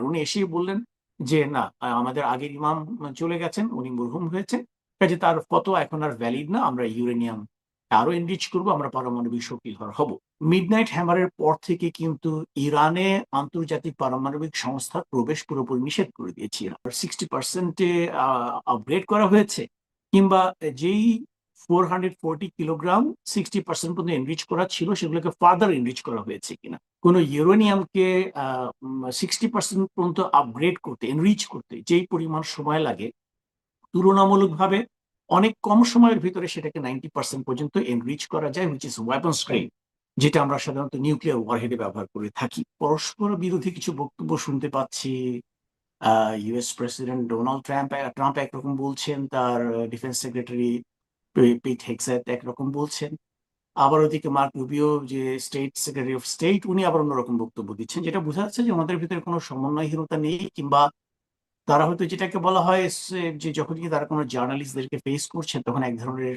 উনি এসেই বললেন যে না, আমাদের আগের ইমাম চলে গেছেন, উনি মরহুম হয়েছে, কাজে তার ফতোয়া এখন আর ভ্যালিড না, আমরা ইউরেনিয়াম আরো এনরিচ করবো, আমরা পারমাণবিক শক্তিধর হব। মিডনাইট হ্যামারের পর থেকে কিন্তু ইরানে আন্তর্জাতিক পারমাণবিক সংস্থার প্রবেশ পুরোপুরি নিষেধ করে দিয়েছে। 60% আপগ্রেড করা হয়েছে, কিংবা যেই 440 কিলোগ্রাম 60% পর্যন্ত এনরিচ করা ছিল সেগুলোকে ফার্দার এনরিচ করা হয়েছে কিনা, কোনো ইউরেনিয়ামকে 60% পর্যন্ত আপগ্রেড করতে, এনরিচ করতে যেই পরিমাণ সময় লাগে, তুলনামূলকভাবে অনেক কম সময়ের ভিতরে সেটাকে 90% পর্যন্ত এনরিচ করা যায়, হুইচ ইজ ওয়েপন্স গ্রেড, যেটা আমরা সাধারণত নিউক্লিয়ার ওয়ারহেডে ব্যবহার করে থাকি। পরস্পর বিরোধী কিছু বক্তব্য শুনতে পাচ্ছি। ইউএস প্রেসিডেন্ট ডোনাল্ড ট্রাম্প একরকম বলছেন, তার ডিফেন্স সেক্রেটারি পিট হেগসেথ একরকম বলছেন, আবার ওদিকে মার্ক রুবিও যে স্টেট সেক্রেটারি অফ স্টেট, উনি আবার অন্যরকম বক্তব্য দিচ্ছেন, যেটা বোঝা যাচ্ছে যে ওনাদের ভিতরে কোনো সমন্বয়হীনতা নেই, কিংবা তারা হয়তো যেটাকে বলা হয় যে যখন কি তারা কোনো জার্নালিস্টদেরকে ফেস করছেন তখন এক ধরনের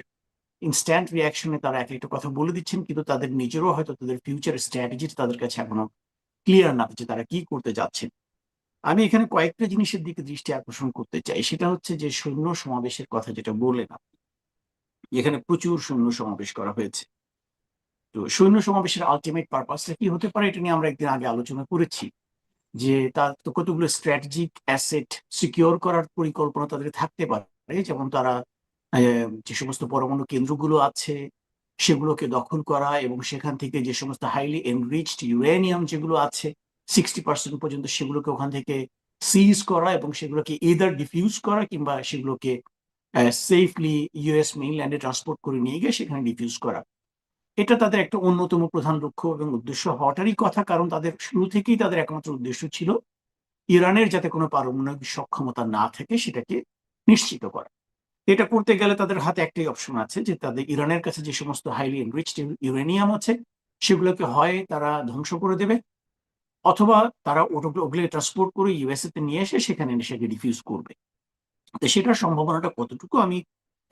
ইনস্ট্যান্ট রিয়াকশনে তারা এক একটা কথা বলে দিচ্ছেন, কিন্তু তাদের নিজেরও হয়তো তাদের ফিউচার স্ট্র্যাটেজি তাদের কাছে এখনো ক্লিয়ার না যে তারা কি করতে যাচ্ছেন। আমি এখানে কয়েকটা জিনিসের দিকে দৃষ্টি আকর্ষণ করতে চাই, সেটা হচ্ছে যে সৈন্য সমাবেশের কথা যেটা বললেন আপনি, এখানে প্রচুর সৈন্য সমাবেশ করা হয়েছে। তো সৈন্য সমাবেশের আলটিমেট পারপাসটা কি হতে পারে, এটা নিয়ে আমরা একদিন আগে আলোচনা করেছি, যে তার তো কতগুলো স্ট্র্যাটেজিক অ্যাসেট সিকিউর করার পরিকল্পনা তাদের থাকতে পারে, যেমন তারা যে সমস্ত পরমাণু কেন্দ্রগুলো আছে সেগুলোকে দখল করা, এবং সেখান থেকে যে সমস্ত হাইলি এনরিচড ইউরেনিয়াম যেগুলো আছে 60% পর্যন্ত, সেগুলোকে ওখান থেকে সিজ করা এবং সেগুলোকে ইদার ডিফিউজ করা, কিংবা সেগুলোকে সেফলি ইউএস মেইনল্যান্ডে ট্রান্সপোর্ট করে নিয়ে গিয়ে সেখানে ডিফিউজ করা। এটা তাদের একটা অন্যতম প্রধান লক্ষ্য এবং উদ্দেশ্য হওয়াটারই কথা, কারণ তাদের শুরু থেকেই তাদের একমাত্র উদ্দেশ্য ছিল ইরানের যাতে কোনো পারমাণবিক সক্ষমতা না থাকে সেটাকে নিশ্চিত করা। এটা করতে গেলে তাদের হাতে একটাই অপশন আছে, যে তাদের ইরানের কাছে যে সমস্ত হাইলি এনরিচড ইউরেনিয়াম আছে সেগুলোকে হয় তারা ধ্বংস করে দেবে, অথবা তারা ওগুলো ট্রান্সপোর্ট করে ইউএসএ তে নিয়ে এসে সেখানে সেটাকে ডিফিউজ করবে। তো সেটার সম্ভাবনাটা কতটুকু, আমি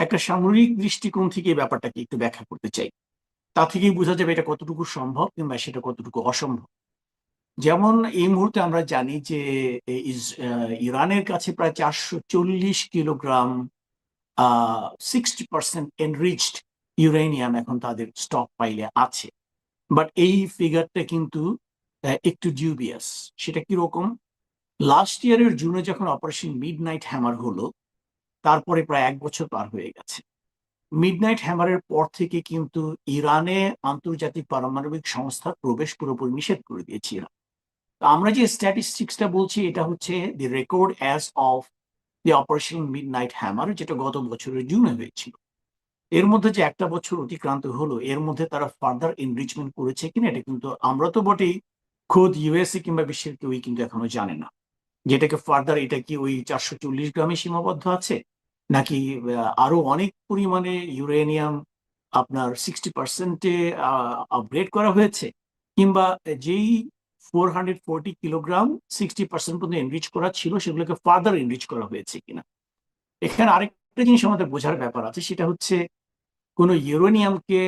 একটা সামরিক দৃষ্টিকোণ থেকে এই ব্যাপারটাকে একটু ব্যাখ্যা করতে চাই। তা থেকেই বোঝা যাবে এটা কতটুকু সম্ভব কিংবা সেটা কতটুকু অসম্ভব। যেমন এই মুহূর্তে আমরা জানি যে ইরানের কাছে প্রায় 440 কিলোগ্রাম 60% এনরিচড ইউরেনিয়াম এখন তাদের স্টক পাইলে আছে। বাট এই ফিগারটা কিন্তু একটু ডিউবিয়াস। সেটা কিরকম, লাস্ট ইয়ারের জুনে যখন অপারেশন মিডনাইট হ্যামার হলো, তারপরে প্রায় 1 বছর পার হয়ে গেছে। মিডনাইট হ্যামারের পর থেকে কিন্তু ইরানে আন্তর্জাতিক পারমাণবিক সংস্থার প্রবেশ পুরোপুরি নিষেধ করে দিয়েছে ইরান। তো আমরা যে স্ট্যাটিস্টিক্সটা বলছি এটা হচ্ছে দি record as of the operation midnight hammer, যেটা গত বছরের জুনে হয়েছিল। এর মধ্যে যে একটা বছর অতিক্রান্ত হলো, এর মধ্যে তারা ফার্দার এনরিচমেন্ট করেছে কিনা এটা কিন্তু আমরা তো বটেই, খোদ ইউএসএ কিংবা বিশ্বের কেউই কিন্তু এখনো জানে না যেটাকে ফার্দার এটা কি ওই 440 গ্রামে সীমাবদ্ধ আছে, নাকি আরো অনেক পরিমাণে ইউরেনিয়াম আপনার 60%-এ আপগ্রেড করা হয়েছে, কিংবা যেই 440 কিলোগ্রাম 60% পর্যন্ত এনরিচ করা ছিল সেগুলোকে ফার্দার এনরিচ করা হয়েছে কিনা। এখানে আরেকটা জিনিস আমাদের বোঝার ব্যাপার আছে, সেটা হচ্ছে কোনো ইউরেনিয়ামকে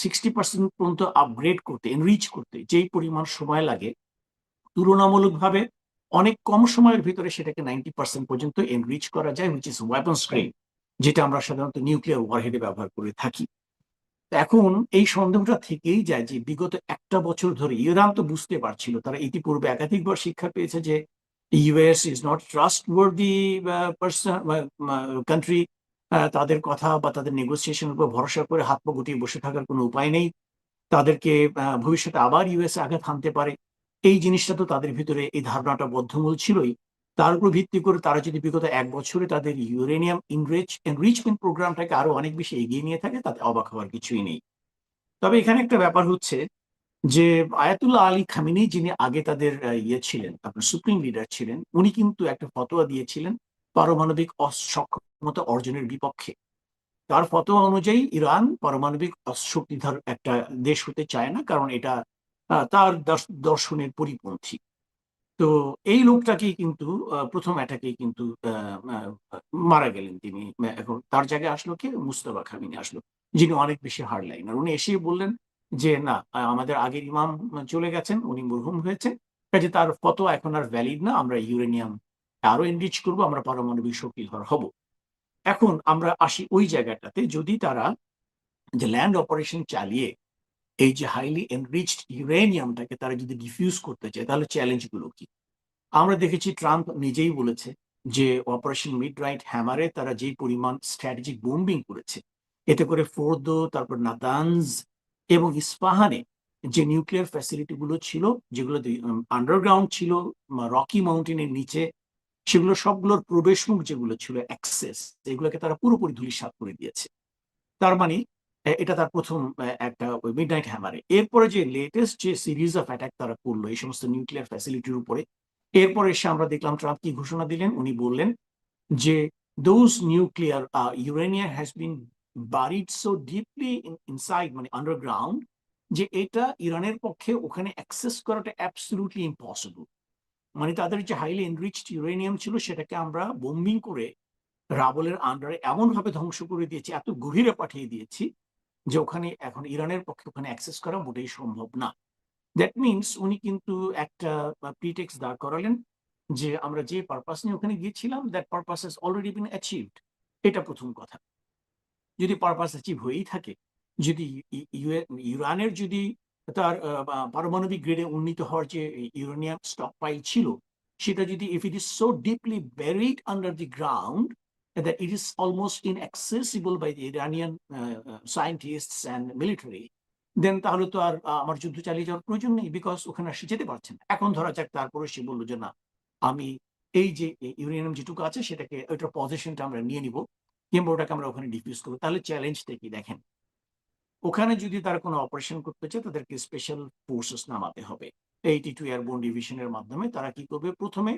60% পর্যন্ত আপগ্রেড করতে, এনরিচ করতে যেই পরিমাণ সময় লাগে, তুলনামূলকভাবে অনেক কম সময়ের ভিতরে সেটাকে 90% পর্যন্ত এনরিচ করা যায়, হুইচ ইজ ওয়েপন্স গ্রেড, যেটা আমরা সাধারণত নিউক্লিয়ার ওয়ারহেডে ব্যবহার করে থাকি। এখন এই সন্দেহটা থেকেই যায় যে বিগত একটা বছর ধরে ইরান তো বুঝতে পারছিল, তারা ইতিপূর্বে একাধিকবার শিক্ষা পেয়েছে যে US is not trustworthy person country, তাদের কথা বা তাদের নেগোসিয়েশনের উপর ভরসা করে হাত পা গুটিয়ে বসে থাকার কোনো উপায় নেই, তাদেরকে ভবিষ্যতে আবার ইউএস আঘাত হানতে পারে। এই জিনিসটা তো তাদের ভিতরে এই ধারণাটা বদ্ধমূল ছিলই। তার উপর ভিত্তি করে তারা যদি বিগত 1 বছরে তাদের ইউরেনিয়াম এনরিচমেন্ট প্রোগ্রামটাকে আরো অনেক বেশি এগিয়ে নিয়ে থাকে, তাতে অবাক হওয়ার কিছুই নেই। তবে এখানে একটা ব্যাপার হচ্ছে যে আয়াতুল্লাহ আলী খামিনি, যিনি আগে তাদের ইয়ে ছিলেন, আপনার সুপ্রিম লিডার ছিলেন, উনি কিন্তু একটা ফতোয়া দিয়েছিলেন পারমাণবিক সক্ষমতা অর্জনের বিপক্ষে। তার ফতোয়া অনুযায়ী ইরান পারমাণবিক শক্তিধর একটা দেশ হতে চায় না, কারণ এটা তার দর্শনের পরিপন্থী। তো এই লোকটাকেই কিন্তু প্রথম অ্যাটাকেই কিন্তু মারা গেলেন তিনি। এখন তার জায়গায় আসলো কে, মুস্তফা খামিনি আসলো, যিনি অনেক বেশি হার্ডলাইনার। উনি এসেই বললেন যে না, আমাদের আগের ইমাম চলে গেছেন, উনি মরহুম হয়েছে, কাজে তার কত এখন আর ভ্যালিড না, আমরা ইউরেনিয়াম আরো এনরিচ করবো, আমরা পারমাণবিক শক্তিধর হব। এখন আমরা আসি ওই জায়গাটাতে, যদি তারা যে ল্যান্ড অপারেশন চালিয়ে এই যে হাইলি এনরিচড ইউরেনিয়ামটাকে তারা যদি ডিফিউজ করতে চায়, তাহলে চ্যালেঞ্জ গুলো কি? আমরা দেখেছি ট্রাম্প নিজেই বলেছে যে অপারেশন মিডনাইট হ্যামারে তারা যেই পরিমাণ স্ট্র্যাটেজিক বোম্বিং করেছে, এতে করে ফোর্দো, তারপর নাতানজ এবং ইস্পাহানে যে নিউক্লিয়ার ফ্যাসিলিটি গুলো ছিল, যেগুলো আন্ডারগ্রাউন্ড ছিল রকি মাউন্টেনের নিচে, সেগুলো সবগুলোর প্রবেশমুখ যেগুলো ছিল অ্যাক্সেস, এগুলোকে তারা পুরোপুরি ধূলিসাৎ করে দিয়েছে। তার মানে এটা তার প্রথম একটা মিডনাইট হ্যামারে। এরপরে যে লেটেস্ট যে সিরিজ অফ অ্যাটাক তারা করলো এই সমস্ত নিউক্লিয়ার ফ্যাসিলিটির উপরে, এরপর এসে আমরা দেখলাম ট্রাম্প কি ঘোষণা দিলেন। উনি বললেন যে those nuclear uranium has been buried so deeply inside, মানে আন্ডারগ্রাউন্ড, যে এটা ইরানের পক্ষে ওখানে অ্যাক্সেস করাটা অ্যাবসলিউটলি ইম্পসিবল। মানে তাদের যে হাইলি এনরিচড ইউরেনিয়াম ছিল সেটাকে আমরা বোম্বিং করে রাবলের আন্ডারে এমনভাবে ধ্বংস করে দিয়েছি, এত গভীরে পাঠিয়ে দিয়েছি যে ওখানে এখন ইরানের পক্ষে ওখানে অ্যাক্সেস করা মোটেই সম্ভব না। দ্যাট মিনস উনি কিন্তু একটা প্রিটেক্স দাঁড় করালেন যে আমরা যে পারপাস নিয়ে ওখানে গিয়েছিলাম, that purpose has already been achieved. এটা প্রথম কথা। যদি পারপাস অ্যাচিভ হয়েই থাকে, যদি ইরানের যদি তার পারমাণবিক গ্রেডে উন্নীত হওয়ার যে ইউরেনিয়াম স্টক পাইল ছিল, সেটা যদি if it is so deeply varied under the ground that it is almost inaccessible by the Iranian scientists and military, দেন তাহলে তো আর আমার যুদ্ধ চালিয়ে যাওয়ার প্রয়োজন নেই, বিকজ ওখানে আর সে যেতে পারছে না। এখন ধরা যাক তারপরে সে বললো যে না, আমি এই যে ইউরেনিয়াম যেটুকু আছে সেটাকে, ওইটার পজিশনটা আমরা নিয়ে নিব, কিংবা ওটাকে আমরা ওখানে ডিফিউজ করবো। তাহলে চ্যালেঞ্জটা কি দেখেন, ওখানে যদি তারা কোনো অপারেশন করতে চায় তাদেরকে স্পেশাল ফোর্সেস নামাতে হবে। 82 এয়ারবোর্ন ডিভিশনের মাধ্যমে তারা কি করবে, প্রথমে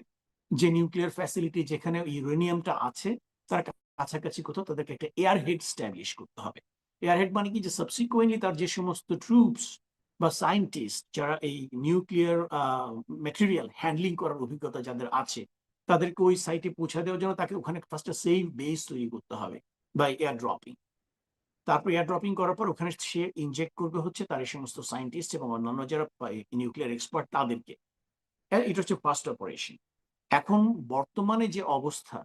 যে নিউক্লিয়ার ফ্যাসিলিটি যেখানে ইউরেনিয়ামটা আছে তার কাছাকাছি কোথাও তাদেরকে একটা এয়ারহেড স্ট্যাবলিশ করতে হবে। এয়ারহেড মানে কি, যে সাবসিকুয়েন্টলি তার যে সমস্ত ট্রুপস বা সায়েন্টিস্ট যারা এই নিউক্লিয়ার ম্যাটেরিয়াল হ্যান্ডলিং করার অভিজ্ঞতা যাদের আছে, তাদেরকে ওই সাইটে পৌঁছা দেওয়ার জন্য তাকে ওখানে ফার্স্ট সেফ বেস তৈরি করতে হবে বাই এয়ার ড্রপিং। তারপর এয়ার ড্রপিং করার পর ওখানে সে ইনজেক্ট করবে হচ্ছে তার এই সমস্ত সায়েন্টিস্ট এবং অন্যান্য যারা নিউক্লিয়ার এক্সপার্ট তাদেরকে। এটা হচ্ছে ফার্স্ট অপারেশন। এখন বর্তমানে যে অবস্থা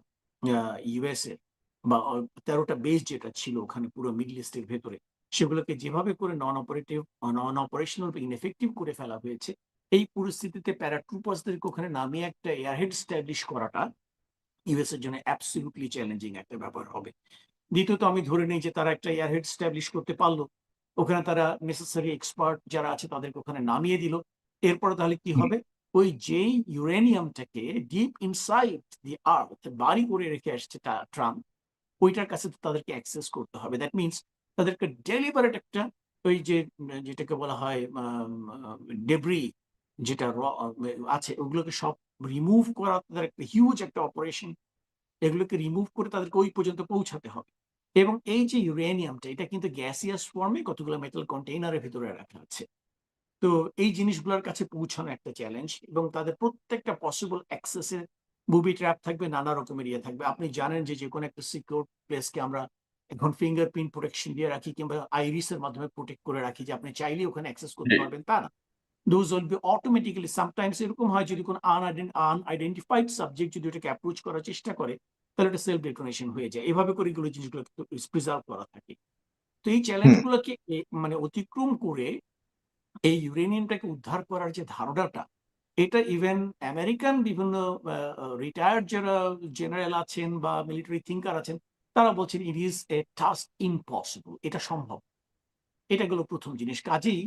ইউএস এর বা 13টা বেস যেটা ছিল ওখানে পুরো মিডল ইস্টের ভেতরে, সেগুলোকে যেভাবে করে নন অপারেশনাল বা ইনএফেক্টিভ করে ফেলা হয়েছে, এই পরিস্থিতিতে প্যারাট্রুপার্সদেরকে ওখানে নামিয়ে একটা এয়ারহেড স্ট্যাবলিশ করাটা ইউএস এর জন্য অ্যাবসলিউটলি চ্যালেঞ্জিং একটা ব্যাপার হবে। দ্বিতীয়ত আমি ধরে নিই যে তারা একটা এয়ারহেড স্ট্যাবলিশ করতে পারলো, ওখানে তারা নেসেসারি এক্সপার্ট যারা আছে তাদেরকে ওখানে নামিয়ে দিল। এরপরে তাহলে কি হুম, হবে, ওই যেই ইউরেনিয়ামটাকে ডিপ ইনসাইড দি আর্থ বাড়ি করে রেখে আসছে ট্রাম্প, ওইটার কাছে তো তাদেরকে অ্যাক্সেস করতে হবে। দ্যাট মিনস তাদেরকে ডেলিবারেট একটা, ওই যে যেটাকে বলা হয় ডেব্রি যেটা আছে, ওগুলোকে সব রিমুভ করা তাদের একটা হিউজ একটা অপারেশন। এগুলোকে রিমুভ করে তাদেরকে ওই পর্যন্ত পৌঁছাতে হবে। এবং এই যে ইউরেনিয়ামটা, এটা কিন্তু গ্যাসিয়াস ফর্মে কতগুলো মেটাল কন্টেইনারের ভিতরে রাখা আছে। তো এই জিনিসগুলোর কাছে পৌঁছানো একটা চ্যালেঞ্জ, এবং তাদের প্রত্যেকটা পসিবল অ্যাক্সেসে বুবি ট্র্যাপ থাকবে, নানা রকমের ইয়ে থাকবে। আপনি জানেন যে কোনো একটা সিকিউর প্লেসকে আমরা এখন ফিঙ্গারপ্রিন্ট প্রোটেকশন দিয়ে রাখি, কিংবা আইরিসের মাধ্যমে প্রোটেক্ট করে রাখি, যে আপনি চাইলেই ওখানে অ্যাক্সেস করতে জি, পারবেন তা না। Those will be automatically, sometimes এরকম হয় যদি কোনো আনআইডেন্টিফাইড সাবজেক্ট যদি ওটাকে অ্যাপ্রোচ করার চেষ্টা করে, তাহলে এটা সেলফ ডেটোনেশন হয়ে যায়। এভাবে করে এগুলো জিনিসগুলো প্রিজার্ভ করা থাকে। তো এই হুম, চ্যালেঞ্জগুলোকে মানে অতিক্রম করে এই ইউরেনিয়ামটাকে উদ্ধার করার যে ধারণাটা, এটা ইভেন আমেরিকান বিভিন্ন রিটায়ার্ড যারা জেনারেল আছেন বা মিলিটারি থিঙ্কার আছেন, তারা বলছেন it is a task impossible, এটা সম্ভব। এটা গেল প্রথম জিনিস। কাজেই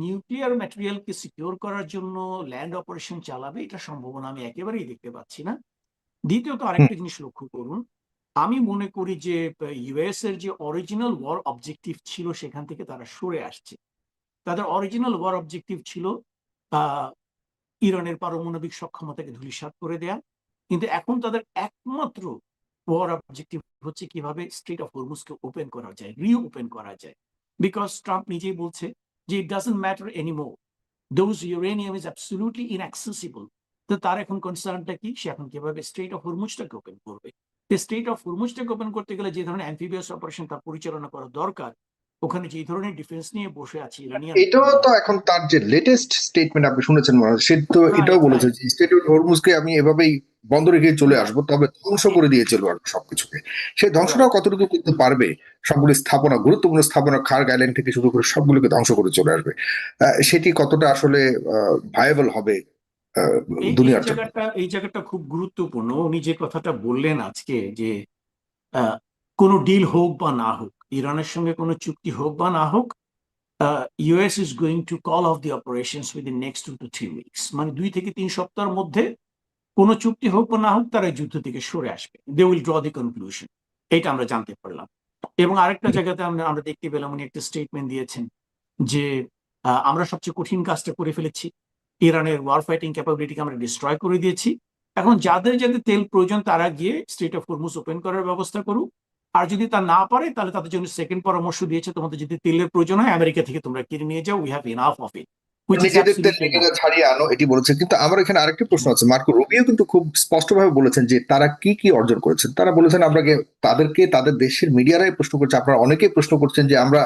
নিউক্লিয়ার ম্যাটেরিয়ালকে সিকিউর করার জন্য ল্যান্ড অপারেশন চালাবে, এটা সম্ভাবনা আমি একেবারেই দেখতে পাচ্ছি না। দ্বিতীয়ত হুম, আরেকটা জিনিস লক্ষ্য করুন, আমি মনে করি যে ইউএস এর যে অরিজিনাল ওয়ার অবজেক্টিভ ছিল সেখান থেকে তারা সরে আসছে। তাদের অরিজিনাল ওয়ার অবজেক্টিভ ছিল আহ, ইরানের পারমাণবিক সক্ষমতাকে ধূলিসাৎ করে দেয়া, কিন্তু এখন তাদের একমাত্র ওয়ার অবজেক্টিভ হচ্ছে কিভাবে স্ট্রেট অফ হরমুজকে ওপেন করা যায়, ওপেন করা যায়। বিকজ ট্রাম্প নিজেই বলছে যে it doesn't matter anymore, those uranium is absolutely ইনঅ্যাক্সেসিবল। তো তার এখন কনসার্নটা কি, সে এখন কিভাবে স্ট্রেট অফ হরমুজটাকে ওপেন করবে। স্ট্রেট অফ হরমুজটাকে ওপেন করতে গেলে যে ধরনের অ্যাম্ফিবিয়াস অপারেশন তার পরিচালনা করা দরকার, ওখানে যে ধরনের ডিফেন্স নিয়ে বসে আছে ইরানিয়ান এটাও তো এখন তার যে লেটেস্ট স্টেটমেন্ট আপনি শুনেছেন মনে হয়, সে তো এটাও রাইট বলেছে রাইট যে স্টেট অফ হরমুজকে আমি এভাবেই বন্ধ রেখে চলে রাইট আসবো, তবে ধ্বংস করে দিয়ে চলবো আর সবকিছুকে। সে ধ্বংসটাও রাইট কতটুকু করতে পারবে? সবগুলো স্থাপনা, গুরুত্বপূর্ণ স্থাপনা, খার্গ আইল্যান্ড থেকে শুরু করে সবগুলোকে ধ্বংস করে চলে আসবে। সেটি কতটা আসলে ভায়াবল হবে আহ, দুনিয়ার জন্য? এই জায়গাটা খুব গুরুত্বপূর্ণ। উনি যে কথাটা বললেন আজকে যে আহ, কোনো ডিল হোক বা না হোক, ইরানের সঙ্গে কোনো চুক্তি হোক বা না হোক, US is going to call of the operations within next 2 to 3 weeks, মানে 2 থেকে 3 সপ্তাহের মধ্যে কোনো চুক্তি হোক বা না হোক তারা এই যুদ্ধ থেকে সরে আসবে। They will draw the conclusion. এটা আমরা জানতে পারলাম। এবং আরেকটা জায়গাতে আমরা আমরা দেখতে পেলাম উনি একটা স্টেটমেন্ট দিয়েছেন যে আমরা সবচেয়ে কঠিন কাজটা করে ফেলেছি, ইরানের ওয়ার ফাইটিং ক্যাপাবিলিটিকে আমরা ডিস্ট্রয় করে দিয়েছি। এখন যাদের যাদের তেল প্রয়োজন তারা গিয়ে স্ট্রেট অফ হরমুজ ওপেন করার ব্যবস্থা করুক। আর যদি তা না পারে তাহলে তাদের জন্য সেকেন্ড পরামর্শ দিয়েছে, তোমাদের যদি তেলের প্রয়োজন হয় আমেরিকা থেকে তোমরা কিনে নিয়ে যাও, we have enough of it, which is নিজেদের তেল অ্যাবসলিউটলি নিজেরা রাইট। ছাড়িয়ে আনো, এটি বলেছে। কিন্তু আমার এখানে আরেকটি প্রশ্ন আছে, মার্কো রুবিও কিন্তু খুব স্পষ্টভাবে বলেছেন যে তারা কি কি অর্জন করেছেন। তারা বলেছেন, আমরা তাদেরকে তাদের দেশের মিডিয়ারাই প্রশ্ন করছে, আপনারা অনেকেই প্রশ্ন করছেন যে আমরা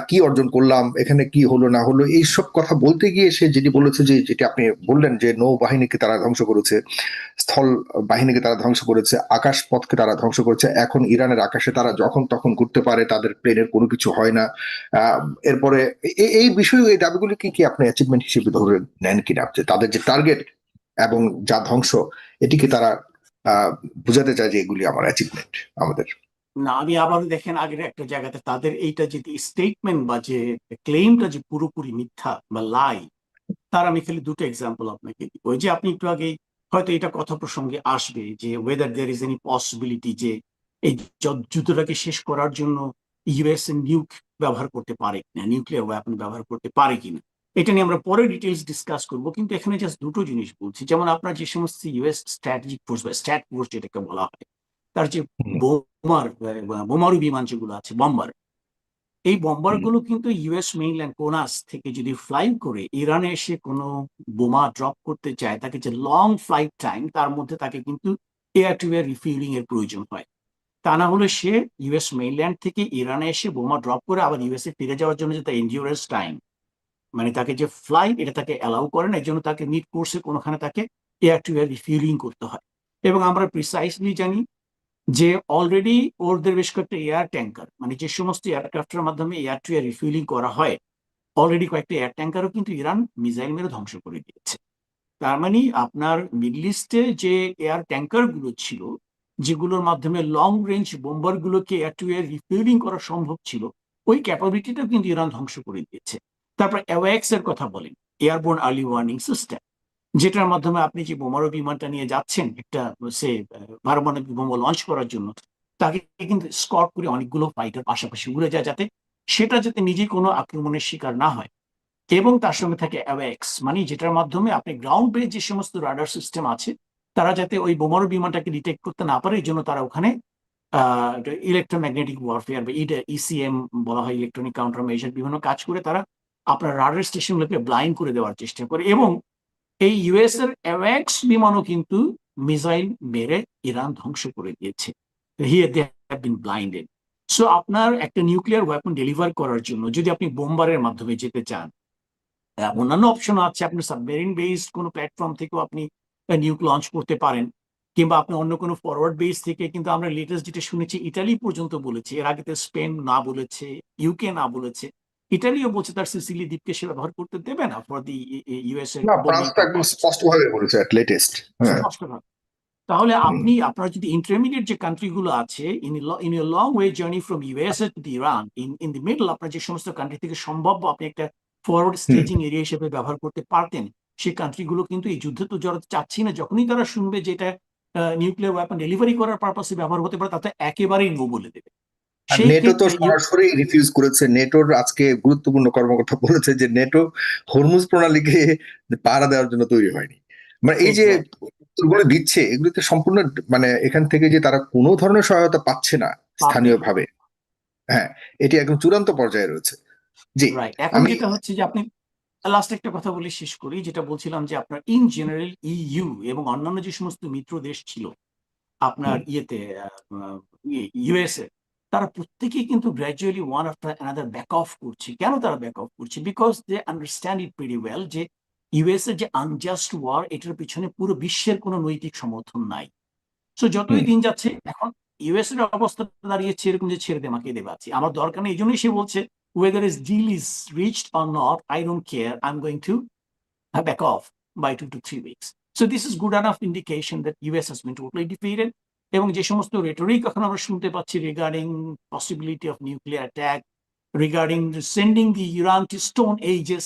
কি অর্জন করলাম, এখানে কি হলো না হলো, এইসব কথা বলতে গিয়ে সে যেটি বলেছে, যে যেটি আপনি বললেন যে নৌবাহিনীকে তারা ধ্বংস করেছে, স্থল বাহিনীকে তারা ধ্বংস করেছে, আকাশ পথকে তারা ধ্বংস করেছে, এখন ইরানের আকাশে তারা যখন তখন ঘুরতে পারে, তাদের প্লেনের কোনো কিছু হয় না। আহ, এরপরে এই বিষয়, এই দাবিগুলি কি কি আপনি অ্যাচিভমেন্ট হিসেবে ধরে নেন কিনা, যে তাদের যে টার্গেট এবং যা ধ্বংস, এটিকে তারা আহ বুঝাতে চায় যে এগুলি আমার অ্যাচিভমেন্ট আমাদের? না, আমি আবারও দেখেন আগের একটা জায়গাতে তাদের এইটা যদি স্টেটমেন্ট বা যে ক্লেমটা যে পুরোপুরি মিথ্যা বা লাই, তার আমি খালি দুটো এক্সাম্পল আপনাকে দিব। ওই যে আপনি একটু আগে হয়তো এটা কথা প্রসঙ্গে আসবে যে whether there is any possibility যে এই যুদ্ধটাকে শেষ করার জন্য ইউএস নিউক ব্যবহার করতে পারে কিনা, নিউক্লিয়ার ওয়েপন ব্যবহার করতে পারে কিনা। এটা নিয়ে আমরা পরে ডিটেলস ডিসকাস করবো, কিন্তু এখানে জাস্ট দুটো জিনিস বলছি। যেমন আপনার যে সমস্ত ইউএস স্ট্র্যাটেজিক ফোর্স বা স্ট্যাট ফোর্স যেটাকে বলা হয়, তার যে বোমারু বিমান যেগুলো আছে, বম্বার, এই বম্বার গুলো কিন্তু ইউএস মেইনল্যান্ড কোনাস থেকে যদি ফ্লাই করে ইরানে এসে কোনো বোমা ড্রপ করতে চায়, তাকে যে লং ফ্লাইট টাইম, তার মধ্যে তাকে কিন্তু এয়ার টু এয়ার রিফিউলিং এর প্রয়োজন হয়। তা না হলে সে ইউএস মেইনল্যান্ড থেকে ইরানে এসে বোমা ড্রপ করে আবার ইউএসএ ফিরে যাওয়ার জন্য যে তার এন্ডিউরেন্স টাইম, মানে তাকে যে ফ্লাইট, এটা তাকে অ্যালাউ করে না। এর জন্য তাকে মিড কোর্সে কোনোখানে তাকে এয়ার টু এয়ার রিফিউলিং করতে হয়। এবং আমরা প্রিসাইসলি জানি যে অলরেডি ওদের বেশ কয়েকটা এয়ার ট্যাঙ্কার, মানে যে সমস্ত এয়ারক্রাফটের মাধ্যমে এয়ার টু এয়ার রিফিউলিং করা হয়, অলরেডি কয়েকটা এয়ার ট্যাঙ্কারও কিন্তু ইরান মিসাইল মেরে ধ্বংস করে দিয়েছে। তার মানে আপনার মিডল ইস্টে যে এয়ার ট্যাঙ্কার গুলো ছিল, যেগুলোর মাধ্যমে লং রেঞ্জ বোম্বার গুলোকে এয়ার টু এয়ার রিফিউলিং করা সম্ভব ছিল, ওই ক্যাপাবিলিটিটা কিন্তু ইরান ধ্বংস করে দিয়েছে। তারপর অ্যাওয়াক্স এর কথা বলেন, এয়ারবোর্ন আর্লি ওয়ার্নিং সিস্টেম, যেটার মাধ্যমে আপনি যে বোমারু বিমানটা নিয়ে যাচ্ছেন একটা সে পারমাণবিক বোমা লঞ্চ করার জন্য, তাকে কিন্তু স্কট করে অনেকগুলো ফাইটার পাশাপাশি উড়ে যায়, যাতে নিজেই কোনো আক্রমণের শিকার না হয়। এবং তার সঙ্গে থাকে অ্যাওয়াক্স, মানে যেটার মাধ্যমে আপনি গ্রাউন্ড বেস যে সমস্ত রাডার সিস্টেম আছে, তারা যাতে ওই বোমারু বিমানটাকে ডিটেক্ট করতে না পারে, এই জন্য তারা ওখানে ইলেকট্রোম্যাগনেটিক ওয়ারফেয়ার বা ইসিএম বলা হয়, ইলেকট্রনিক কাউন্টার মেজার, বিভিন্ন কাজ করে তারা আপনার রাডার স্টেশনগুলোকে ব্লাইন্ড করে দেওয়ার চেষ্টা করে। এবং এই ইউএস এর অ্যাওয়াক্স বিমানও কিন্তু মিসাইল মেরে ইরান ধ্বংস করে দিয়েছে। Here they have been blinded. So আপনার একটা নিউক্লিয়ার ওয়েপন ডেলিভার করার জন্য যদি আপনি বোমবারের মাধ্যমে যেতে চান, অন্যান্য অপশন আছে। আপনি সাবমেরিন বেসড কোনো প্ল্যাটফর্ম থেকেও আপনি নিউক লঞ্চ করতে পারেন, কিংবা আপনি অন্য কোনো ফরওয়ার্ড বেস থেকে। কিন্তু আমরা লেটেস্ট যেটা শুনেছি, ইটালি পর্যন্ত বলেছে, এর আগে তো স্পেন না বলেছে, ইউকে না বলেছে, ইটালিও বলছে তার সিসিলি দ্বীপকে সে ব্যবহার করতে দেবে না ফর দি ইউএস এর না, ফ্রান্স বোম্বিং তো একদম পারপাস। স্পষ্টভাবে বলেছে at latest। হ্যাঁ। স্পষ্টভাবে। তাহলে হুম। আপনি আপনার যদি ইন্টারমিডিয়েট যে কান্ট্রি গুলো আছে, in you long way journey from USA to Iran, in the middle, আপনার যে সমস্ত কান্ট্রি থেকে সম্ভাব্য আপনি একটা ফরওয়ার্ড হুম। স্টেজিং এরিয়া হিসেবে ব্যবহার করতে পারতেন, সেই কান্ট্রি গুলো কিন্তু এই যুদ্ধে তো জড়াতে চাচ্ছি না। যখনই তারা শুনবে যে এটা নিউক্লিয়ার ওয়েপন ডেলিভারি করার পারপাসে ব্যবহার হতে পারে, তাতে একেবারেই নো বলে দেবে। আর সেই নেটো তো ক্ষেত্রে সরাসরি রিফিউজ করেছে। নেটোর আজকে গুরুত্বপূর্ণ কর্মকর্তা বলেছে যে নেটো হরমুজ প্রণালীকে পাহারা দেওয়ার জন্য তৈরি হয়নি। মানে এই যে এক্স্যাক্ট উত্তরগুলো দিচ্ছে, এগুলিতে সম্পূর্ণ মানে এখান থেকে যে তারা কোনো ধরনের সহায়তা পাচ্ছে না পাবে না। স্থানীয়ভাবে। হ্যাঁ, এটি একদম চূড়ান্ত পর্যায়ে রয়েছে। জি। রাইট। এখন আমি যেটা হচ্ছে যে আপনি লাস্ট একটা কথা বলে শেষ করি, যেটা বলছিলাম যে আপনার ইন জেনারেল ইইউ এবং অন্যান্য যে সমস্ত মিত্র দেশ ছিল আপনার হুম, ইয়েতে, ইউএসএ, তারা প্রত্যেকেই কিন্তু gradually one after another back off করছে। কেন তারা ব্যাক অফ করছে? Because they understand it very well যে ইউএস এর যে আনজাস্ট ওয়ার, এটার পিছনে পুরো বিশ্বের কোনো নৈতিক সমর্থন নাই। সো যতই দিন যাচ্ছে, এখন ইউএস এর অবস্থা দাঁড়িয়েছে এরকম যে ছেড়ে দে, আমাকে দেবে আছে, আমার দরকার নেই। এই জন্যই সে বলছে whether his deal is reached or not, I don't care, I'm going to back off by 2 to 3 weeks. So this is good enough indication that US has been totally defeated. এবং যে সমস্ত রেটরিক এখন আমরা শুনতে পাচ্ছি regarding possibility of nuclear attack, regarding sending the Iran to stone ages,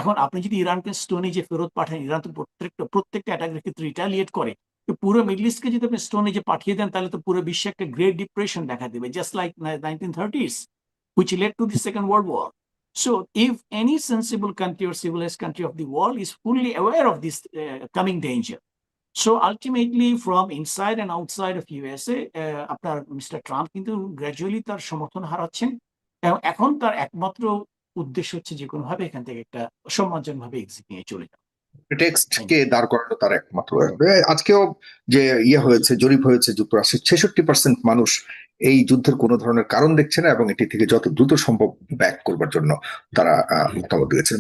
এখন আপনি যদি ইরানকে স্টোন এজে ফেরত পাঠান, ইরান তো প্রত্যেকটা অ্যাটাকের ক্ষেত্রে রিটালিয়েট করে, তো পুরো মিডল ইস্টকে যদি আপনি স্টোন এজে পাঠিয়ে দেন, তাহলে তো পুরো বিশ্বে একটা গ্রেট ডিপ্রেশন দেখা দেবে, just like 1930s, which led to the Second World War. So if any sensible country or civilized country of the world is fully aware of this coming danger, so ultimately from inside and outside of USA, আপনার mister Trump কিন্তু gradually তার সমর্থন হারাচ্ছেন, এবং এখন তার একমাত্র উদ্দেশ্য হচ্ছে যে কোনোভাবে এখান থেকে একটা সম্মানজনকভাবে এক্সিট নিয়ে চলে যাওয়া। প্রিটেক্সট কে দাঁড় করানো তার একমাত্র আজকেও যে হয়েছে, জরিপ হয়েছে, যুক্তরাষ্ট্রের 66% মানুষ এই যুদ্ধের কোনো ধরনের কারণ দেখছে না এবং এটি থেকে যত দ্রুত সম্ভব ব্যাক করবার জন্য তারা মতামত দিয়েছেন।